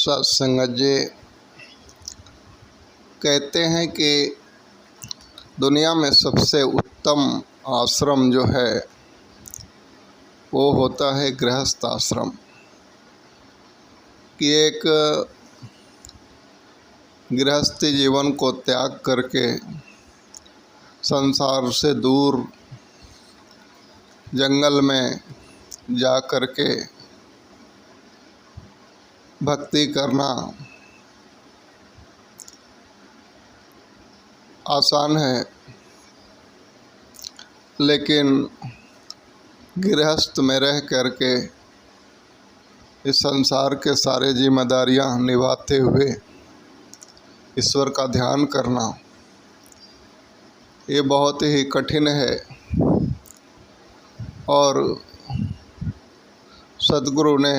सत्संग जी कहते हैं कि दुनिया में सबसे उत्तम आश्रम जो है वो होता है गृहस्थ आश्रम। कि एक गृहस्थी जीवन को त्याग करके संसार से दूर जंगल में जा कर के भक्ति करना आसान है, लेकिन गृहस्थ में रह करके इस संसार के सारे जिम्मेदारियां निभाते हुए ईश्वर का ध्यान करना ये बहुत ही कठिन है। और सद्गुरु ने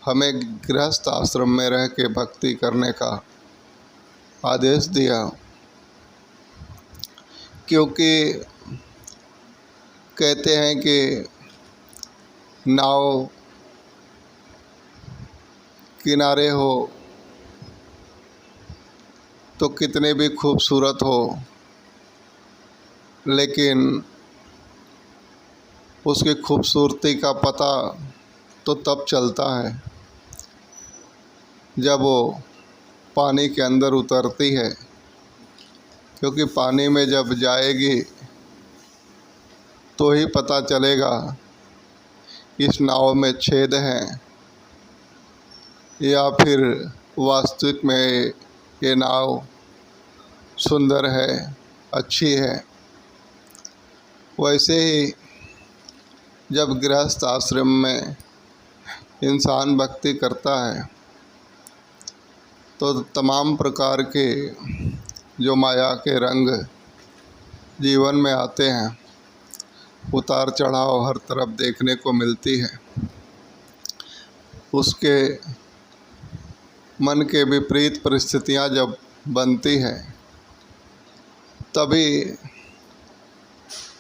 हमें गृहस्थ आश्रम में रह के भक्ति करने का आदेश दिया, क्योंकि कहते हैं कि नाव किनारे हो तो कितने भी खूबसूरत हो, लेकिन उसकी खूबसूरती का पता तो तब चलता है जब वो पानी के अंदर उतरती है, क्योंकि पानी में जब जाएगी तो ही पता चलेगा इस नाव में छेद हैं या फिर वास्तविक में ये नाव सुंदर है, अच्छी है। वैसे ही जब गृहस्थ आश्रम में इंसान भक्ति करता है तो तमाम प्रकार के जो माया के रंग जीवन में आते हैं, उतार चढ़ाव हर तरफ देखने को मिलती है। उसके मन के विपरीत परिस्थितियां जब बनती हैं तभी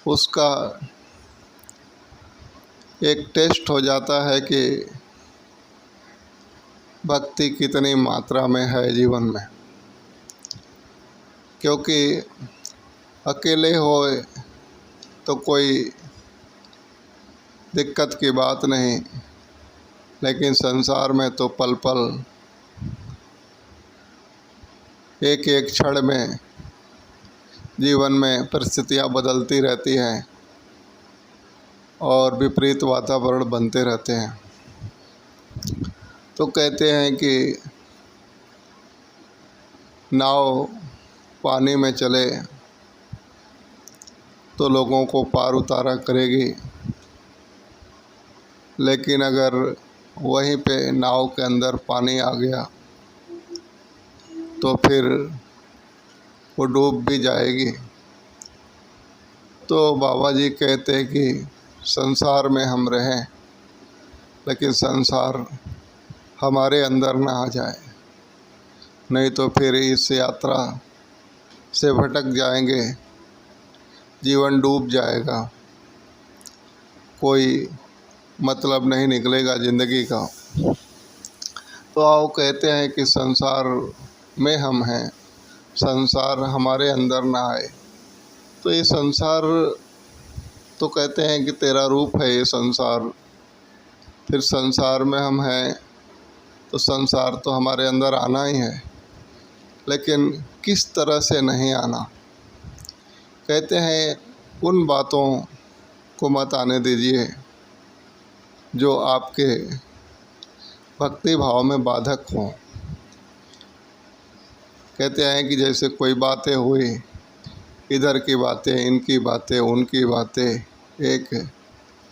उसका एक टेस्ट हो जाता है कि भक्ति कितनी मात्रा में है जीवन में। क्योंकि अकेले होए तो कोई दिक्कत की बात नहीं, लेकिन संसार में तो पल पल एक एक क्षण में जीवन में परिस्थितियां बदलती रहती हैं और विपरीत वातावरण बनते रहते हैं। तो कहते हैं कि नाव पानी में चले तो लोगों को पार उतारा करेगी, लेकिन अगर वहीं पे नाव के अंदर पानी आ गया तो फिर वो डूब भी जाएगी। तो बाबा जी कहते हैं कि संसार में हम रहें, लेकिन संसार हमारे अंदर ना आ जाए, नहीं तो फिर इस यात्रा से भटक जाएंगे, जीवन डूब जाएगा, कोई मतलब नहीं निकलेगा ज़िंदगी का। तो आओ कहते हैं कि संसार में हम हैं, संसार हमारे अंदर ना आए। तो ये संसार तो कहते हैं कि तेरा रूप है ये संसार, फिर संसार में हम हैं तो संसार तो हमारे अंदर आना ही है, लेकिन किस तरह से नहीं आना। कहते हैं उन बातों को मत आने दीजिए जो आपके भक्ति भाव में बाधक हों। कहते हैं कि जैसे कोई बातें हुई, इधर की बातें, इनकी बातें, उनकी बातें, एक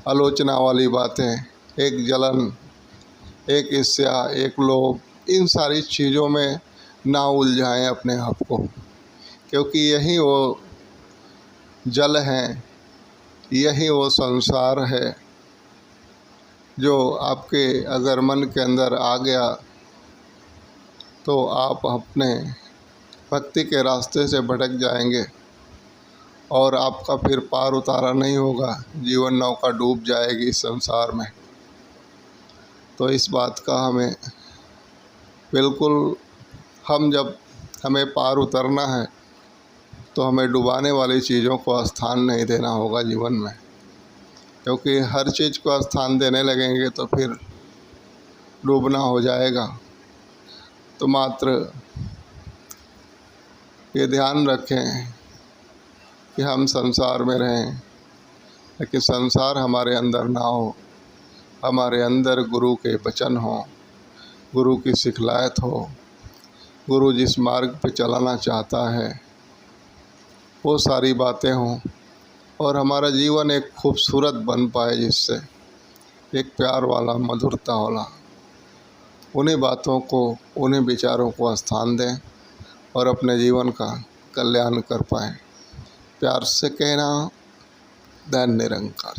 आलोचना वाली बातें, एक जलन, एक ईर्ष्या, एक लोभ, इन सारी चीज़ों में ना उलझाएं अपने आप को, क्योंकि यही वो जल हैं, यही वो संसार है जो आपके अगर मन के अंदर आ गया तो आप अपने भक्ति के रास्ते से भटक जाएंगे और आपका फिर पार उतारा नहीं होगा, जीवन नौका डूब जाएगी संसार में। तो इस बात का हमें बिल्कुल जब हमें पार उतरना है तो हमें डुबाने वाली चीज़ों को स्थान नहीं देना होगा जीवन में, क्योंकि हर चीज़ को स्थान देने लगेंगे तो फिर डूबना हो जाएगा। तो मात्र ये ध्यान रखें कि हम संसार में रहें, लेकिन संसार हमारे अंदर ना हो, हमारे अंदर गुरु के वचन हो, गुरु की सिखलायत हो, गुरु जिस मार्ग पे चलाना चाहता है वो सारी बातें हों, और हमारा जीवन एक खूबसूरत बन पाए, जिससे एक प्यार वाला, मधुरता वाला, उन्हीं बातों को, उन्हीं विचारों को स्थान दें और अपने जीवन का कल्याण कर पाएँ। प्यार से कहना, धन्य निरंकार।